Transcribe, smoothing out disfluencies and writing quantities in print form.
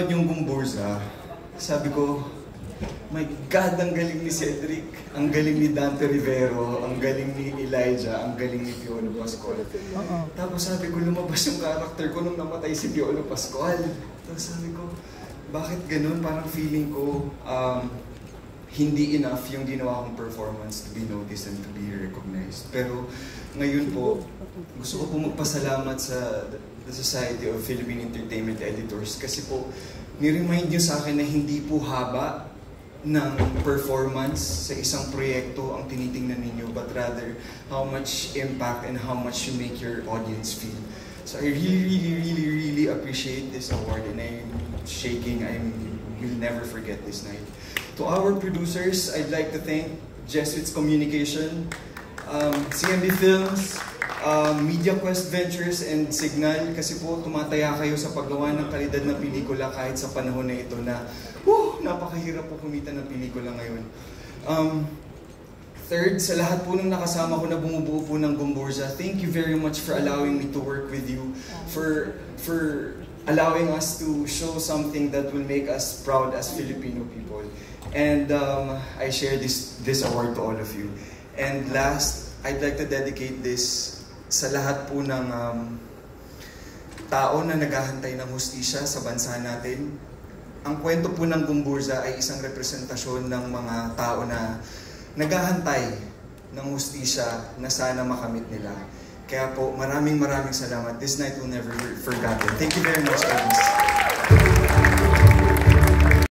pinanood yung Gumburza, sabi ko, my God, ang galing ni Cedric, ang galing ni Dante Rivero, ang galing ni Elijah, ang galing ni Piolo Pascual. Tapos sabi ko, lumabas yung character ko nung namatay si Piolo Pascual. Tapos sabi ko, bakit ganun? Parang feeling ko, hindi enough yung ginawa kong performance to be noticed and to be recognized. Pero ngayon po, gusto ko po magpasalamat sa the Society of Philippine Entertainment Editors kasi po, ni-remind nyo sa akin na hindi po haba ng performance sa isang proyekto ang tinitingnan ninyo, but rather how much impact and how much you make your audience feel. So I really appreciate this award, and I'm shaking. I will never forget this night. To our producers, I'd like to thank Jesuits Communication, CMB Films, Media Quest Ventures, and Signal, kasi po tumataya kayo sa paggawa ng kalidad na pelikula kahit sa panahon na ito na napakahirap po kumita ng pelikula ngayon. Third, sa lahat po nung nakasama ko na bumubuo po ng Gumburza, thank you very much for allowing me to work with you, for allowing us to show something that will make us proud as Filipino people. And I share this award to all of you. And last, I'd like to dedicate this sa lahat po ng tao na naghahantay ng hustisya sa bansa natin. Ang kwento po ng Gumburza ay isang representasyon ng mga tao na naghahantay ng hustisya na sana makamit nila. Kaya po, maraming salamat. This night will never be forgotten. Thank you very much, Elvis.